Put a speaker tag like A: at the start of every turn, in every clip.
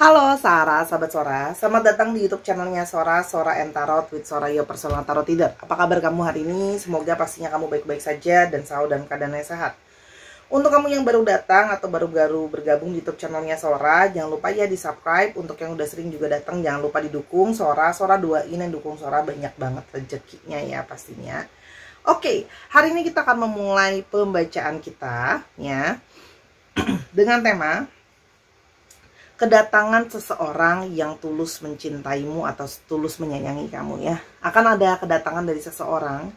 A: Halo Sarah, sahabat Sora. Selamat datang di YouTube channelnya Sora, Sora and Tarot with Sora, your personal tarot reader. Apa kabar kamu hari ini? Semoga pastinya kamu baik-baik saja dan selalu dalam keadaan yang sehat. Untuk kamu yang baru datang atau baru-baru bergabung di YouTube channelnya Sora, jangan lupa ya di subscribe. Untuk yang udah sering juga datang, jangan lupa didukung Sora. Sora doain yang dukung Sora banyak banget rezekinya ya pastinya. Oke, hari ini kita akan memulai pembacaan kita ya dengan tema kedatangan seseorang yang tulus mencintaimu atau tulus menyayangi kamu ya. Akan ada kedatangan dari seseorang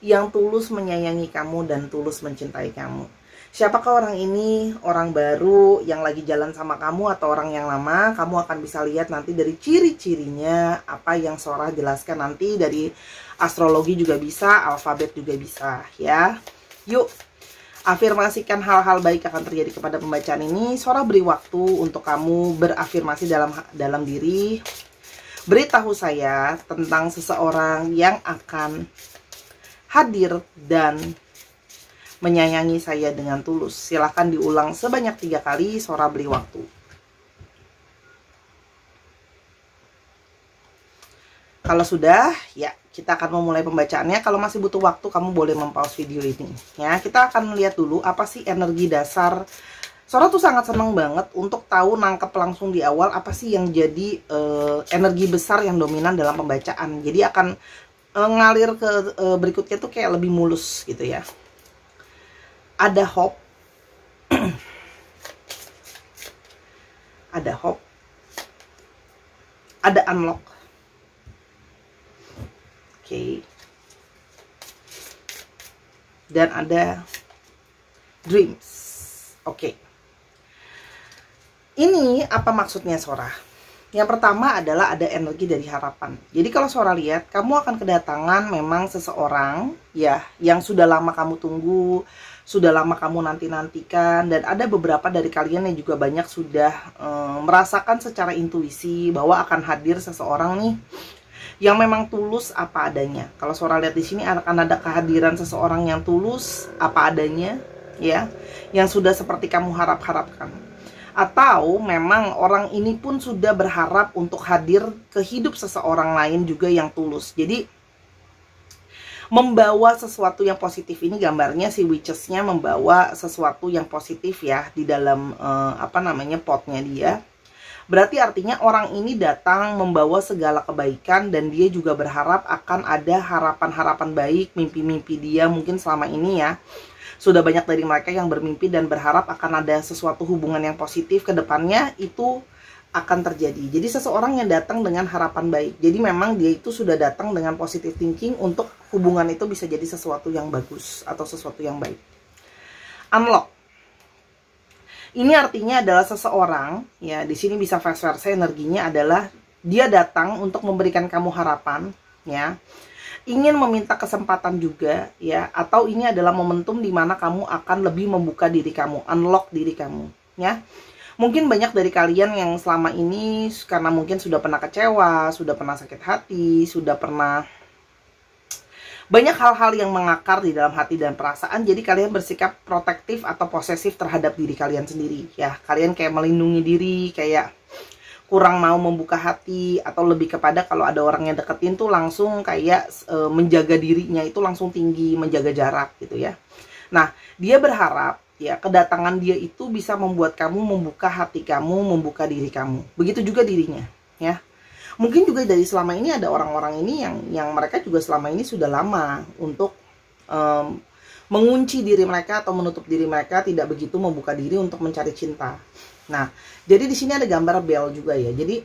A: yang tulus menyayangi kamu dan tulus mencintai kamu. Siapakah orang ini? Orang baru yang lagi jalan sama kamu atau orang yang lama? Kamu akan bisa lihat nanti dari ciri-cirinya, apa yang Sora jelaskan nanti dari astrologi juga bisa, alfabet juga bisa ya. Yuk, afirmasikan hal-hal baik akan terjadi kepada pembacaan ini. Sora beri waktu untuk kamu berafirmasi dalam diri. Beritahu saya tentang seseorang yang akan hadir dan menyayangi saya dengan tulus. Silahkan diulang sebanyak 3 kali. Sora beri waktu. Kalau sudah, ya kita akan memulai pembacaannya. Kalau masih butuh waktu, kamu boleh mempause video ini. Ya, kita akan melihat dulu apa sih energi dasar. Sora tuh sangat senang banget untuk tahu nangkep langsung di awal apa sih yang jadi energi besar yang dominan dalam pembacaan. Jadi akan ngalir ke berikutnya tuh kayak lebih mulus gitu ya. Ada hope. Ada hope. Ada unlock. Dan ada dreams. Oke. Ini apa maksudnya Sora? Yang pertama adalah ada energi dari harapan. Jadi kalau Sora lihat, kamu akan kedatangan memang seseorang ya yang sudah lama kamu tunggu, sudah lama kamu nanti-nantikan, dan ada beberapa dari kalian yang juga banyak sudah merasakan secara intuisi bahwa akan hadir seseorang nih yang memang tulus apa adanya. Kalau Sora lihat di sini akan ada kehadiran seseorang yang tulus apa adanya, ya, yang sudah seperti kamu harap-harapkan. Atau memang orang ini pun sudah berharap untuk hadir ke hidup seseorang lain juga yang tulus. Jadi membawa sesuatu yang positif ini gambarnya si witches-nya membawa sesuatu yang positif ya di dalam potnya dia. Berarti artinya orang ini datang membawa segala kebaikan dan dia juga berharap akan ada harapan-harapan baik, mimpi-mimpi dia mungkin selama ini ya. Sudah banyak dari mereka yang bermimpi dan berharap akan ada sesuatu hubungan yang positif ke depannya, itu akan terjadi. Jadi seseorang yang datang dengan harapan baik. Jadi memang dia itu sudah datang dengan positive thinking untuk hubungan itu bisa jadi sesuatu yang bagus atau sesuatu yang baik. Unlock. Ini artinya adalah seseorang, ya di sini bisa vice versa, energinya adalah dia datang untuk memberikan kamu harapan, ya, ingin meminta kesempatan juga, ya, atau ini adalah momentum di mana kamu akan lebih membuka diri kamu, unlock diri kamu, ya. Mungkin banyak dari kalian yang selama ini karena mungkin sudah pernah kecewa, sudah pernah sakit hati, sudah pernah banyak hal-hal yang mengakar di dalam hati dan perasaan, jadi kalian bersikap protektif atau posesif terhadap diri kalian sendiri ya. Kalian kayak melindungi diri, kayak kurang mau membuka hati, atau lebih kepada kalau ada orang yang deketin tuh langsung kayak menjaga dirinya itu langsung tinggi, menjaga jarak gitu ya. Nah, dia berharap ya kedatangan dia itu bisa membuat kamu membuka hati kamu, membuka diri kamu. Begitu juga dirinya ya. Mungkin juga dari selama ini ada orang-orang ini yang mereka juga selama ini sudah lama untuk mengunci diri mereka atau menutup diri mereka, tidak begitu membuka diri untuk mencari cinta. Nah, jadi di sini ada gambar bel juga ya. Jadi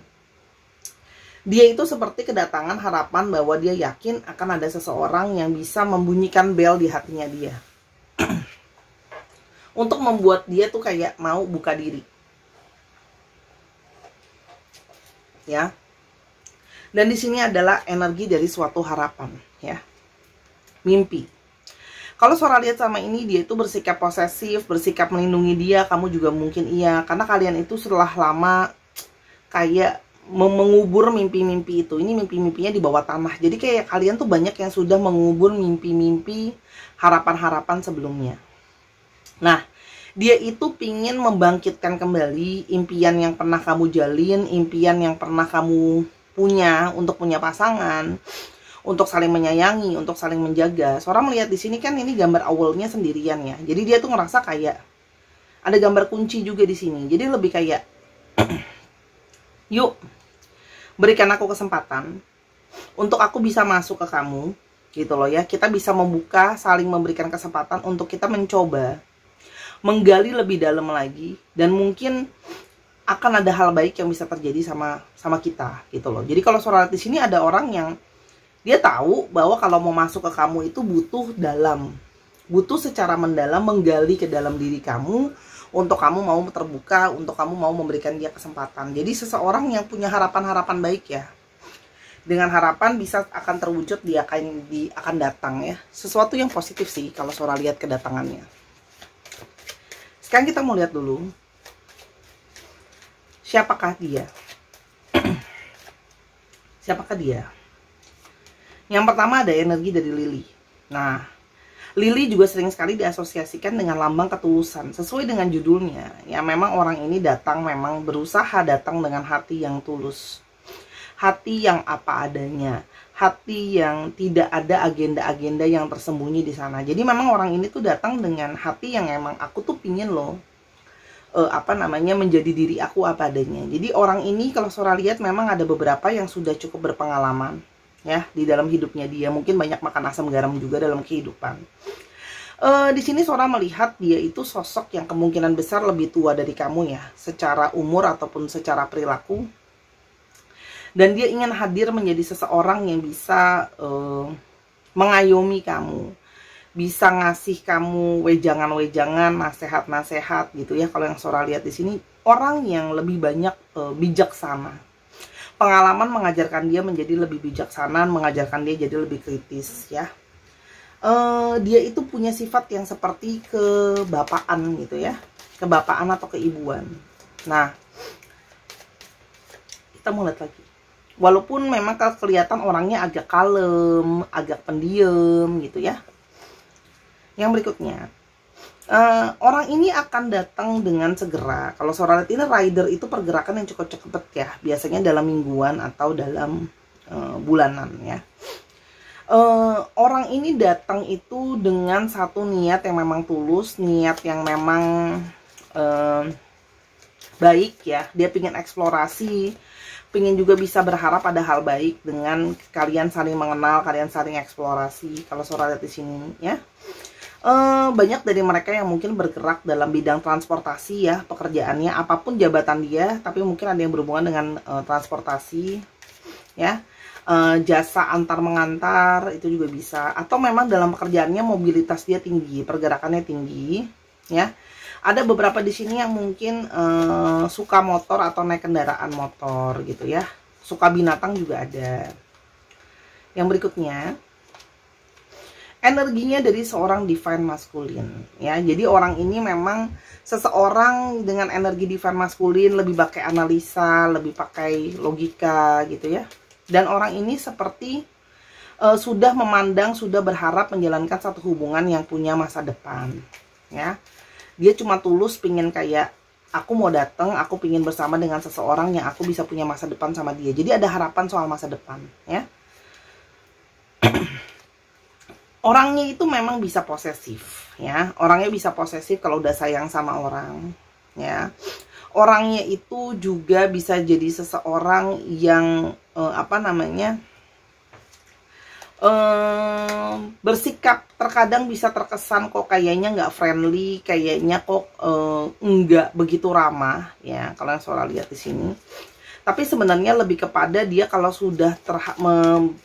A: dia itu seperti kedatangan harapan bahwa dia yakin akan ada seseorang yang bisa membunyikan bel di hatinya dia. Untuk membuat dia tuh kayak mau buka diri. Ya. Dan di sini adalah energi dari suatu harapan, ya. Mimpi. Kalau Sora lihat sama ini, dia itu bersikap posesif, bersikap melindungi dia, kamu juga mungkin iya. Karena kalian itu setelah lama kayak mengubur mimpi-mimpi itu. Ini mimpi-mimpinya di bawah tanah. Jadi kayak kalian tuh banyak yang sudah mengubur mimpi-mimpi, harapan-harapan sebelumnya. Nah, Dia itu pingin membangkitkan kembali impian yang pernah kamu jalin, impian yang pernah kamu punya untuk punya pasangan, untuk saling menyayangi, untuk saling menjaga. Seorang melihat di sini kan ini gambar awalnya sendirian ya. Jadi dia tuh ngerasa kayak ada gambar kunci juga di sini. Jadi lebih kayak yuk berikan aku kesempatan untuk aku bisa masuk ke kamu gitu loh ya. Kita bisa membuka, saling memberikan kesempatan untuk kita mencoba menggali lebih dalam lagi, dan mungkin akan ada hal baik yang bisa terjadi sama kita gitu loh. Jadi kalau suara di sini ada orang yang dia tahu bahwa kalau mau masuk ke kamu itu butuh secara mendalam, menggali ke dalam diri kamu untuk kamu mau terbuka, untuk kamu mau memberikan dia kesempatan. Jadi seseorang yang punya harapan-harapan baik ya, dengan harapan bisa akan terwujud, dia akan datang ya. Sesuatu yang positif sih kalau suara lihat kedatangannya. Sekarang kita mau lihat dulu siapakah dia. Siapakah dia? Yang pertama ada energi dari lili. Nah, lili juga sering sekali diasosiasikan dengan lambang ketulusan. Sesuai dengan judulnya, ya memang orang ini datang, memang berusaha datang dengan hati yang tulus. Hati yang apa adanya, hati yang tidak ada agenda-agenda yang tersembunyi di sana. Jadi memang orang ini tuh datang dengan hati yang emang aku tuh pingin loh menjadi diri aku apa adanya. Jadi orang ini kalau Sora lihat memang ada beberapa yang sudah cukup berpengalaman ya di dalam hidupnya dia. Mungkin banyak makan asam garam juga dalam kehidupan. Di sini Sora melihat dia itu sosok yang kemungkinan besar lebih tua dari kamu ya, secara umur ataupun secara perilaku. Dan dia ingin hadir menjadi seseorang yang bisa mengayomi kamu, bisa ngasih kamu wejangan-wejangan, nasihat-nasihat gitu ya. Kalau yang Sora lihat di sini, orang yang lebih banyak bijaksana. Pengalaman mengajarkan dia menjadi lebih bijaksana, mengajarkan dia jadi lebih kritis ya. Dia itu punya sifat yang seperti kebapaan gitu ya, kebapaan atau keibuan. Nah, kita mau lihat lagi. Walaupun memang kelihatan orangnya agak kalem, agak pendiam gitu ya. Yang berikutnya, orang ini akan datang dengan segera. Kalau Sora lihat ini rider itu pergerakan yang cukup cepet ya. Biasanya dalam mingguan atau dalam bulanan ya. Orang ini datang itu dengan satu niat yang memang tulus, niat yang memang baik ya. Dia ingin eksplorasi, pengen juga bisa berharap ada hal baik dengan kalian saling mengenal, kalian saling eksplorasi. Kalau Sora lihat di sini ya, banyak dari mereka yang mungkin bergerak dalam bidang transportasi ya, pekerjaannya apapun jabatan dia, tapi mungkin ada yang berhubungan dengan transportasi ya, jasa antar mengantar itu juga bisa, atau memang dalam pekerjaannya mobilitas dia tinggi, pergerakannya tinggi ya. Ada beberapa di sini yang mungkin suka motor atau naik kendaraan motor gitu ya. Suka binatang juga ada. Yang berikutnya, energinya dari seorang divine maskulin ya. Jadi orang ini memang seseorang dengan energi divine maskulin, lebih pakai analisa, lebih pakai logika gitu ya. Dan orang ini seperti sudah memandang, sudah berharap menjalankan satu hubungan yang punya masa depan ya. Dia cuma tulus pingin kayak aku mau datang, aku pingin bersama dengan seseorang yang aku bisa punya masa depan sama dia. Jadi ada harapan soal masa depan ya. Orangnya itu memang bisa posesif ya. Orangnya bisa posesif kalau udah sayang sama orang ya. Orangnya itu juga bisa jadi seseorang yang bersikap terkadang bisa terkesan kok kayaknya nggak friendly, kayaknya kok nggak begitu ramah ya kalau yang Sora lihat di sini. Tapi sebenarnya lebih kepada dia kalau sudah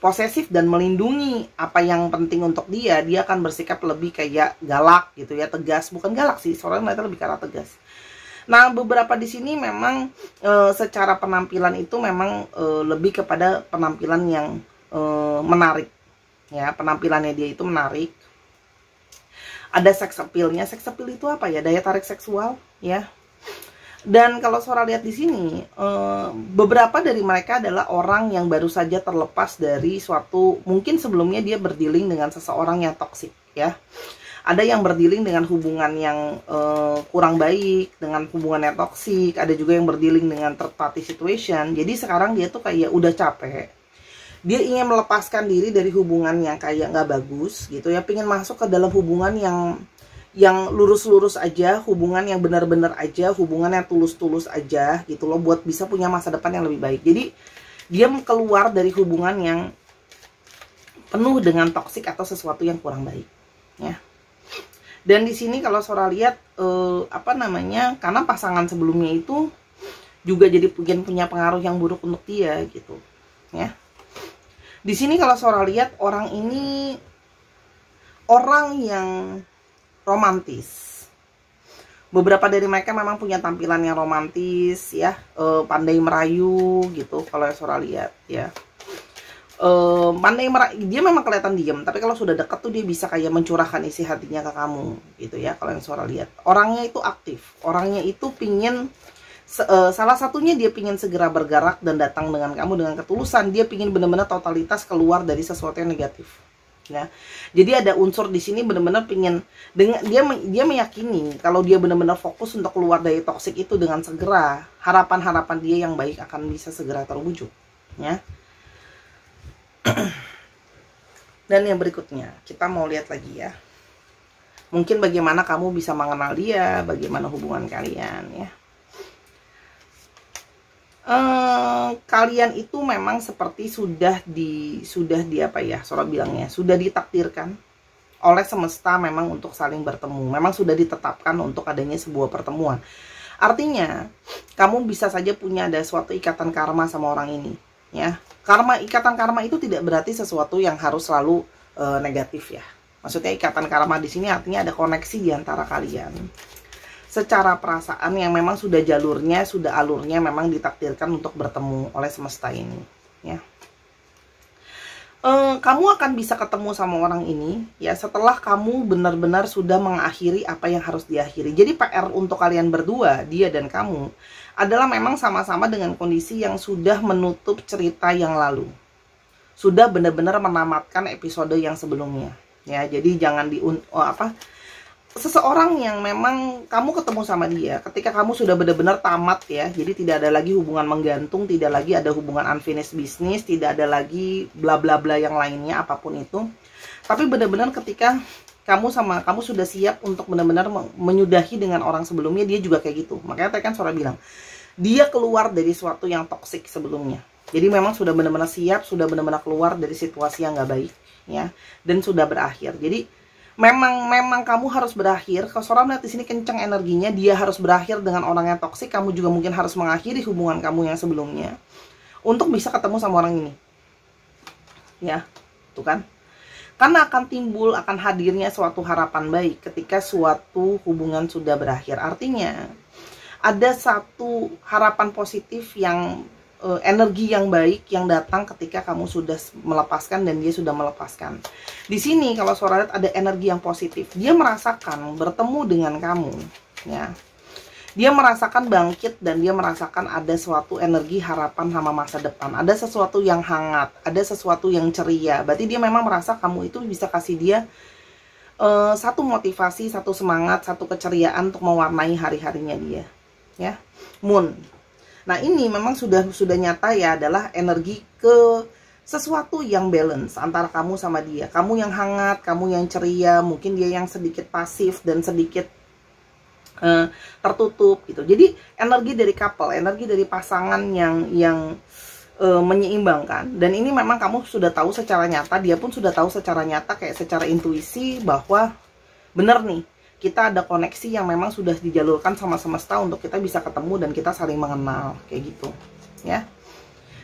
A: posesif dan melindungi apa yang penting untuk dia akan bersikap lebih kayak galak gitu ya, tegas. Bukan galak sih, Sora ngeliatnya lebih ke arah tegas. Nah, beberapa di sini memang secara penampilan itu memang lebih kepada penampilan yang menarik. Ya, penampilannya dia itu menarik. Ada sex appeal-nya. Sex appeal itu apa ya? Daya tarik seksual, ya. Dan kalau Sora lihat di sini, beberapa dari mereka adalah orang yang baru saja terlepas dari suatu, mungkin sebelumnya dia berdealing dengan seseorang yang toksik, ya. Ada yang berdealing dengan hubungan yang kurang baik, dengan hubungan yang toksik. Ada juga yang berdealing dengan third party situation. Jadi sekarang dia tuh kayak udah capek. Dia ingin melepaskan diri dari hubungan yang kayak nggak bagus gitu ya. Pengen masuk ke dalam hubungan yang lurus-lurus aja, hubungan yang benar-benar aja, hubungan yang tulus-tulus aja gitu loh, buat bisa punya masa depan yang lebih baik. Jadi dia keluar dari hubungan yang penuh dengan toksik atau sesuatu yang kurang baik ya. Dan di sini kalau Sora lihat karena pasangan sebelumnya itu juga jadi punya pengaruh yang buruk untuk dia gitu ya. Di sini kalau Sora lihat orang ini orang yang romantis. Beberapa dari mereka memang punya tampilan yang romantis ya, pandai merayu gitu kalau Sora lihat ya. Dia memang kelihatan diam, tapi kalau sudah dekat tuh dia bisa kayak mencurahkan isi hatinya ke kamu gitu ya. Kalau yang Sora lihat orangnya itu aktif, orangnya itu pingin salah satunya dia pingin segera bergerak dan datang dengan kamu dengan ketulusan. Dia pingin benar-benar totalitas keluar dari sesuatu yang negatif ya. Jadi ada unsur di sini benar-benar pingin dengan dia meyakini kalau dia benar-benar fokus untuk keluar dari toksik itu dengan segera, harapan-harapan dia yang baik akan bisa segera terwujud ya. Dan yang berikutnya kita mau lihat lagi ya, mungkin bagaimana kamu bisa mengenal dia, bagaimana hubungan kalian ya. Kalian itu memang seperti sudah di apa ya, Sora bilangnya sudah ditakdirkan oleh semesta memang untuk saling bertemu, memang sudah ditetapkan untuk adanya sebuah pertemuan. Artinya kamu bisa saja punya ada suatu ikatan karma sama orang ini ya. Ikatan karma itu tidak berarti sesuatu yang harus selalu negatif ya. Maksudnya ikatan karma di sini artinya ada koneksi di antara kalian. Secara perasaan yang memang sudah jalurnya, sudah alurnya memang ditakdirkan untuk bertemu oleh semesta ini ya. Kamu akan bisa ketemu sama orang ini ya setelah kamu benar-benar sudah mengakhiri apa yang harus diakhiri. Jadi PR untuk kalian berdua, dia dan kamu, adalah memang sama-sama dengan kondisi yang sudah menutup cerita yang lalu, sudah benar-benar menamatkan episode yang sebelumnya ya. Jadi jangan seseorang yang memang kamu ketemu sama dia ketika kamu sudah benar-benar tamat ya. Jadi tidak ada lagi hubungan menggantung, tidak lagi ada hubungan unfinished business, tidak ada lagi bla bla bla yang lainnya apapun itu. Tapi benar-benar ketika kamu sudah siap untuk benar-benar menyudahi dengan orang sebelumnya, dia juga kayak gitu. Makanya tadi kan Sora bilang dia keluar dari sesuatu yang toksik sebelumnya. Jadi memang sudah benar-benar siap, sudah benar-benar keluar dari situasi yang nggak baik ya, dan sudah berakhir. Jadi memang kamu harus berakhir. Kalau Sora melihat di sini kencang energinya, dia harus berakhir dengan orang yang toksik. Kamu juga mungkin harus mengakhiri hubungan kamu yang sebelumnya untuk bisa ketemu sama orang ini ya, tuh kan. Karena akan timbul, akan hadirnya suatu harapan baik ketika suatu hubungan sudah berakhir. Artinya ada satu harapan positif yang energi yang baik yang datang ketika kamu sudah melepaskan dan dia sudah melepaskan. Di sini kalau Sora lihat ada energi yang positif. Dia merasakan bertemu dengan kamu ya. Dia merasakan bangkit dan dia merasakan ada suatu energi harapan sama masa depan. Ada sesuatu yang hangat, ada sesuatu yang ceria. Berarti dia memang merasa kamu itu bisa kasih dia satu motivasi, satu semangat, satu keceriaan untuk mewarnai hari-harinya dia ya. Moon. Nah ini memang sudah nyata ya, adalah energi ke sesuatu yang balance antara kamu sama dia. Kamu yang hangat, kamu yang ceria, mungkin dia yang sedikit pasif dan sedikit tertutup gitu. Jadi energi dari couple, energi dari pasangan yang menyeimbangkan. Dan ini memang kamu sudah tahu secara nyata, dia pun sudah tahu secara nyata, kayak secara intuisi bahwa bener nih, kita ada koneksi yang memang sudah dijalurkan sama semesta untuk kita bisa ketemu dan kita saling mengenal kayak gitu ya.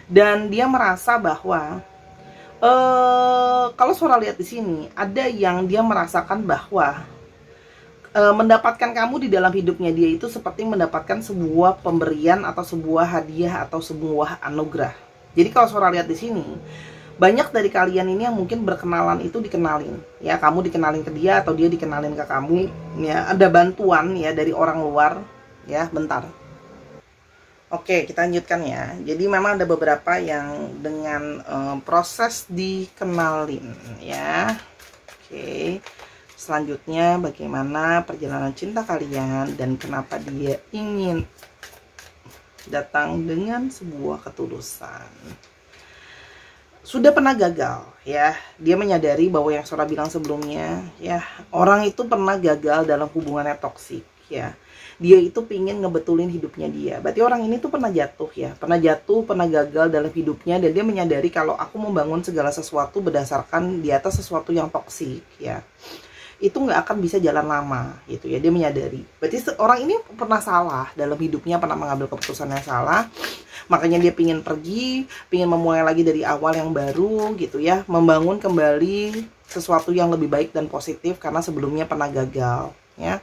A: Dan dia merasa bahwa kalau Sora lihat di sini ada yang dia merasakan bahwa mendapatkan kamu di dalam hidupnya dia itu seperti mendapatkan sebuah pemberian atau sebuah hadiah atau sebuah anugerah. Jadi kalau Sora lihat di sini, banyak dari kalian ini yang mungkin berkenalan itu dikenalin ya, kamu dikenalin ke dia atau dia dikenalin ke kamu ya. Ada bantuan ya dari orang luar ya. Bentar, oke kita lanjutkan ya. Jadi memang ada beberapa yang dengan proses dikenalin ya. Oke, Selanjutnya, bagaimana perjalanan cinta kalian dan kenapa dia ingin datang dengan sebuah ketulusan. Sudah pernah gagal ya, dia menyadari bahwa yang Sora bilang sebelumnya ya, orang itu pernah gagal dalam hubungannya toksik ya. Dia itu pingin ngebetulin hidupnya dia. Berarti orang ini tuh pernah jatuh ya, pernah gagal dalam hidupnya, dan dia menyadari kalau aku membangun segala sesuatu berdasarkan di atas sesuatu yang toksik ya, itu nggak akan bisa jalan lama gitu ya. Dia menyadari berarti orang ini pernah salah dalam hidupnya, pernah mengambil keputusan yang salah, makanya dia pingin pergi, pingin memulai lagi dari awal yang baru gitu ya, membangun kembali sesuatu yang lebih baik dan positif karena sebelumnya pernah gagal ya.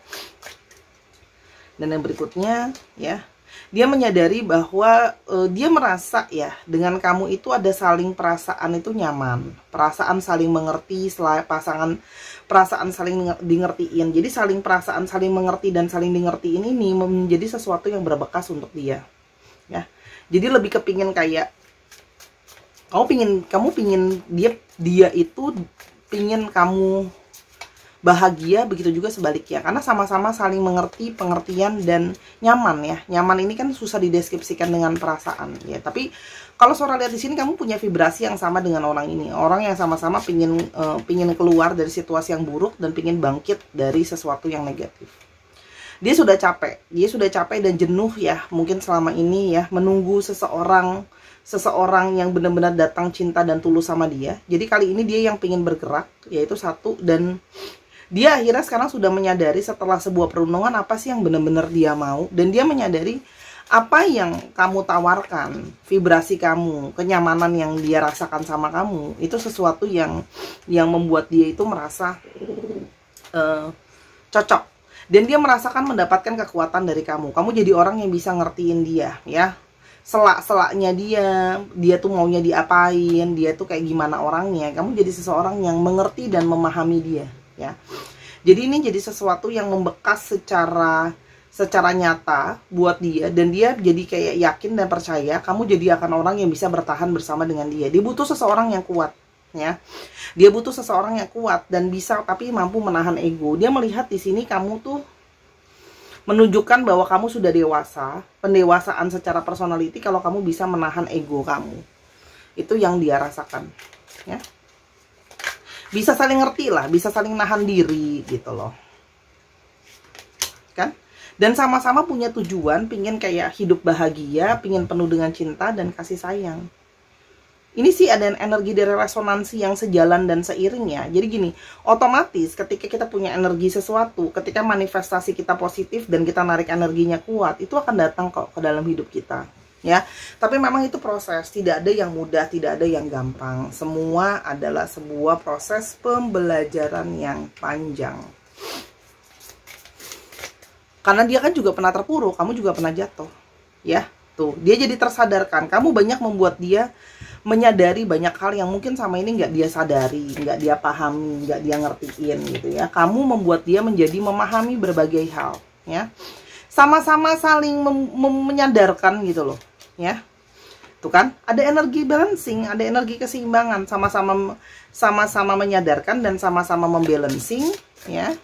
A: Dan yang berikutnya ya, dia menyadari bahwa dia merasa ya, dengan kamu itu ada saling perasaan itu nyaman, perasaan saling mengerti, perasaan saling dingertiin. Jadi perasaan saling mengerti dan saling dingertiin ini menjadi sesuatu yang berbekas untuk dia ya. Jadi lebih kepingin kayak kamu pingin dia itu pingin kamu bahagia, begitu juga sebaliknya, karena sama-sama saling mengerti, pengertian dan nyaman ya. Nyaman ini kan susah dideskripsikan dengan perasaan ya, tapi kalau Sora lihat di sini kamu punya vibrasi yang sama dengan orang ini, orang yang sama-sama pingin keluar dari situasi yang buruk dan pingin bangkit dari sesuatu yang negatif. Dia sudah capek dan jenuh ya, mungkin selama ini ya, menunggu seseorang yang benar-benar datang cinta dan tulus sama dia. Jadi kali ini dia yang pingin bergerak, yaitu satu, dan dia akhirnya sekarang sudah menyadari setelah sebuah perundungan apa sih yang benar-benar dia mau, dan dia menyadari apa yang kamu tawarkan, vibrasi kamu, kenyamanan yang dia rasakan sama kamu, itu sesuatu yang membuat dia itu merasa cocok, dan dia merasakan mendapatkan kekuatan dari kamu. Kamu jadi orang yang bisa ngertiin dia ya, selak-selaknya dia tuh maunya diapain, dia tuh kayak gimana orangnya. Kamu jadi seseorang yang mengerti dan memahami dia ya. Jadi ini jadi sesuatu yang membekas secara nyata buat dia, dan dia jadi kayak yakin dan percaya kamu jadi akan orang yang bisa bertahan bersama dengan dia. Dia butuh seseorang yang kuat ya. Dia butuh seseorang yang kuat dan bisa tapi mampu menahan ego. Dia melihat di sini kamu tuh menunjukkan bahwa kamu sudah dewasa, pendewasaan secara personality kalau kamu bisa menahan ego kamu. Itu yang dia rasakan ya. Bisa saling ngerti lah, bisa saling nahan diri gitu loh kan. Dan sama-sama punya tujuan, pingin kayak hidup bahagia, pingin penuh dengan cinta dan kasih sayang. Ini sih ada energi dari resonansi yang sejalan dan seiring ya. Jadi gini, otomatis ketika kita punya energi sesuatu, ketika manifestasi kita positif dan kita narik energinya kuat, itu akan datang kok ke dalam hidup kita ya. Tapi memang itu proses, tidak ada yang mudah, tidak ada yang gampang. Semua adalah sebuah proses pembelajaran yang panjang. Karena dia kan juga pernah terpuruk, kamu juga pernah jatuh ya. Tuh, dia jadi tersadarkan. Kamu banyak membuat dia menyadari banyak hal yang mungkin sama ini nggak dia sadari, nggak dia pahami, nggak dia ngertiin gitu ya. Kamu membuat dia menjadi memahami berbagai hal ya. Sama-sama saling menyadarkan gitu loh ya. Tuh kan, ada energi balancing, ada energi keseimbangan, sama-sama menyadarkan dan sama-sama membalancing ya.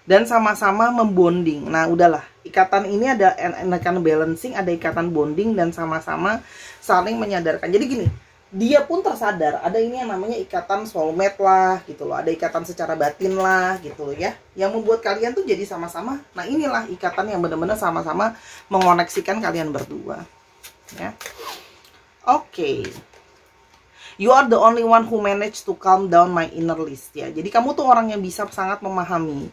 A: Dan sama-sama membonding. Nah, udahlah. Ikatan ini ada ikatan balancing, ada ikatan bonding, dan sama-sama saling menyadarkan. Jadi gini, dia pun tersadar ada ini yang namanya ikatan soulmate lah gitu loh. Ada ikatan secara batin lah gitu loh ya. Yang membuat kalian tuh jadi sama-sama. Nah, inilah ikatan yang benar-benar sama-sama mengoneksikan kalian berdua. Ya. Oke. You are the only one who managed to calm down my inner list ya. Jadi kamu tuh orang yang bisa sangat memahami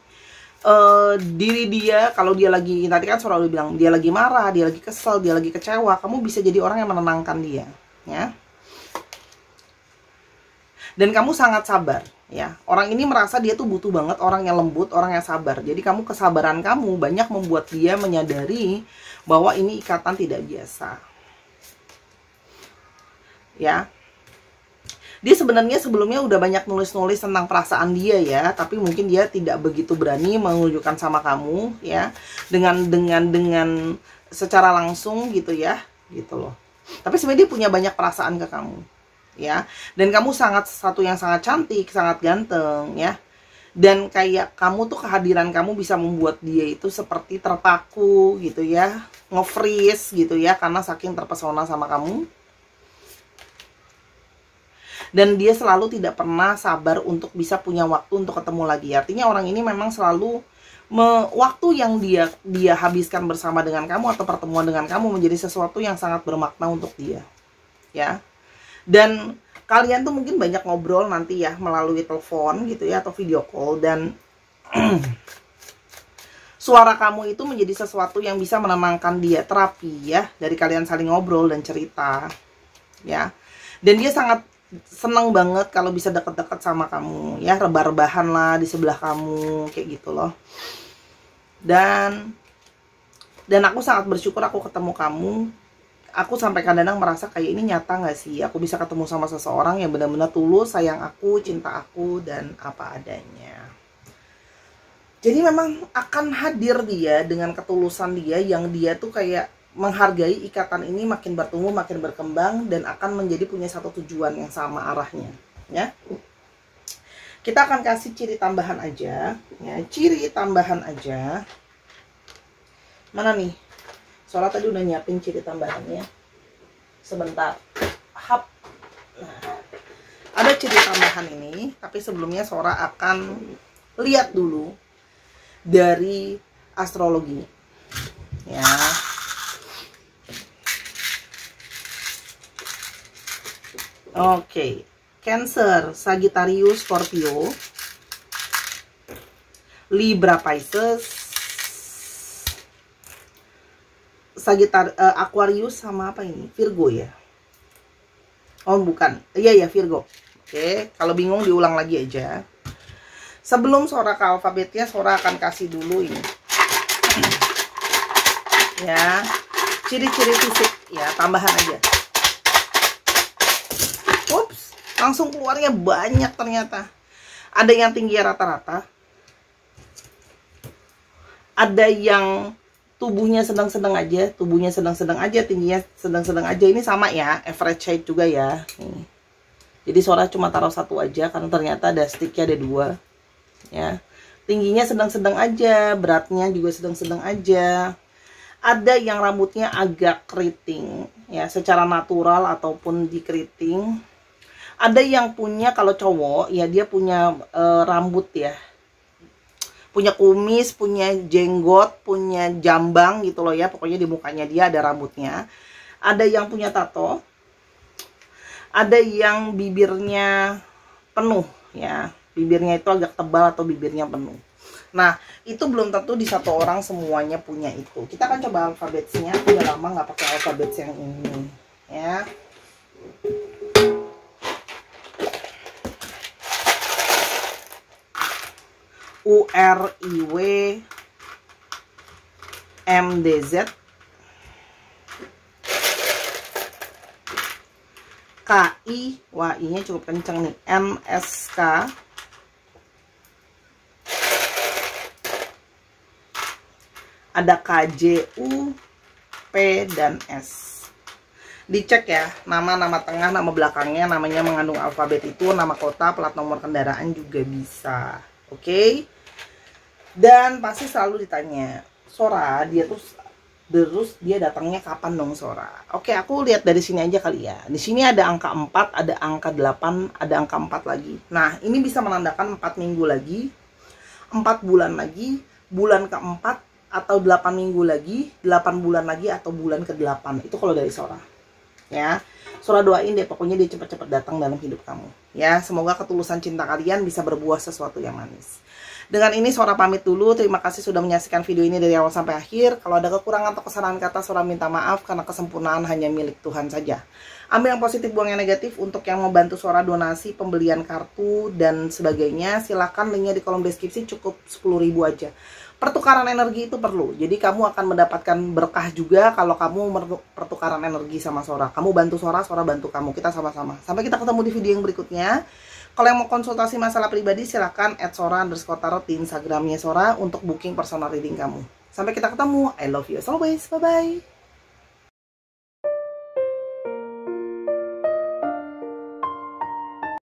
A: diri dia. Kalau dia lagi, tadi kan Sora udah bilang, dia lagi marah, dia lagi kesel, dia lagi kecewa, kamu bisa jadi orang yang menenangkan dia ya. Dan kamu sangat sabar ya. Orang ini merasa dia tuh butuh banget orang yang lembut, orang yang sabar. Jadi kesabaran kamu banyak membuat dia menyadari bahwa ini ikatan tidak biasa ya. Dia sebenarnya sebelumnya udah banyak nulis-nulis tentang perasaan dia ya, tapi mungkin dia tidak begitu berani menunjukkan sama kamu ya, dengan secara langsung gitu ya, gitu loh. Tapi sebenarnya dia punya banyak perasaan ke kamu ya. Dan kamu satu yang sangat cantik, sangat ganteng, ya. Dan kayak kamu tuh, kehadiran kamu bisa membuat dia itu seperti terpaku gitu ya, nge-freeze gitu ya, karena saking terpesona sama kamu. Dan dia selalu tidak pernah sabar untuk bisa punya waktu untuk ketemu lagi. Artinya orang ini memang selalu waktu yang dia habiskan bersama dengan kamu atau pertemuan dengan kamu menjadi sesuatu yang sangat bermakna untuk dia, ya. Dan kalian tuh mungkin banyak ngobrol nanti ya melalui telepon gitu ya, atau video call, dan suara kamu itu menjadi sesuatu yang bisa menenangkan dia, terapi ya, dari kalian saling ngobrol dan cerita, ya. Dan dia sangat seneng banget kalau bisa deket-deket sama kamu ya, rebah-rebahan lah di sebelah kamu kayak gitu loh. Dan aku sangat bersyukur aku ketemu kamu. Aku sampai kadang-kadang merasa kayak ini nyata gak sih aku bisa ketemu sama seseorang yang benar-benar tulus sayang aku, cinta aku, dan apa adanya. Jadi memang akan hadir dia dengan ketulusan dia, yang dia tuh kayak menghargai ikatan ini makin bertumbuh, makin berkembang, dan akan menjadi punya satu tujuan yang sama arahnya, ya. Kita akan kasih ciri tambahan aja, ya, ciri tambahan aja. Mana nih? Sora tadi udah nyiapin ciri tambahannya. Sebentar. Hap. Nah, ada ciri tambahan ini, tapi sebelumnya Sora akan lihat dulu dari astrologi, ya. Oke, Cancer, Sagittarius, Scorpio, Libra, Pisces, Aquarius sama apa ini? Virgo ya? Oh bukan, iya ya Virgo. Oke, kalau bingung diulang lagi aja. Sebelum Sora ke alfabetnya, Sora akan kasih dulu ini, ya, ciri-ciri fisik ya, tambahan aja. Ups, langsung keluarnya banyak ternyata. Ada yang tinggi rata-rata, ada yang tubuhnya sedang-sedang aja, tingginya sedang-sedang aja. Ini sama ya, average height juga ya. Nih. Jadi Sora cuma taruh satu aja karena ternyata ada sticknya ada dua, ya. Tingginya sedang-sedang aja, beratnya juga sedang-sedang aja. Ada yang rambutnya agak keriting, ya, secara natural ataupun dikeriting. Ada yang punya, kalau cowok ya dia punya rambut ya, punya kumis, punya jenggot, punya jambang gitu loh ya, pokoknya di mukanya dia ada rambutnya. Ada yang punya tato, ada yang bibirnya penuh ya, bibirnya itu agak tebal atau bibirnya penuh. Nah, itu belum tentu di satu orang semuanya punya itu. Kita akan coba alfabetnya, udah lama nggak pakai alfabet yang ini ya. U R I W M D Z K I, wah I-nya cukup kenceng nih, M S K ada K J U P dan S. Dicek ya, nama tengah, nama belakangnya, namanya mengandung alfabet itu, nama kota, plat nomor kendaraan juga bisa. Oke. Dan pasti selalu ditanya, Sora, dia datangnya kapan dong Sora? Oke, aku lihat dari sini aja kali ya. Di sini ada angka 4, ada angka 8, ada angka 4 lagi. Nah, ini bisa menandakan 4 minggu lagi, 4 bulan lagi, bulan keempat, atau 8 minggu lagi, 8 bulan lagi, atau bulan ke-8. Itu kalau dari Sora. Ya. Sora doain deh, pokoknya dia cepat-cepat datang dalam hidup kamu. Ya, semoga ketulusan cinta kalian bisa berbuah sesuatu yang manis. Dengan ini Sora pamit dulu. Terima kasih sudah menyaksikan video ini dari awal sampai akhir. Kalau ada kekurangan atau kesalahan kata, Sora minta maaf karena kesempurnaan hanya milik Tuhan saja. Ambil yang positif, buang yang negatif. Untuk yang mau bantu Sora donasi, pembelian kartu dan sebagainya, silahkan linknya di kolom deskripsi, cukup 10.000 aja. Pertukaran energi itu perlu. Jadi kamu akan mendapatkan berkah juga kalau kamu pertukaran energi sama Sora. Kamu bantu Sora, Sora bantu kamu. Kita sama-sama. Sampai kita ketemu di video yang berikutnya. Kalau yang mau konsultasi masalah pribadi, silahkan @sora_tarot di Instagramnya Sora untuk booking personal reading kamu. Sampai kita ketemu. I love you as always. Bye-bye.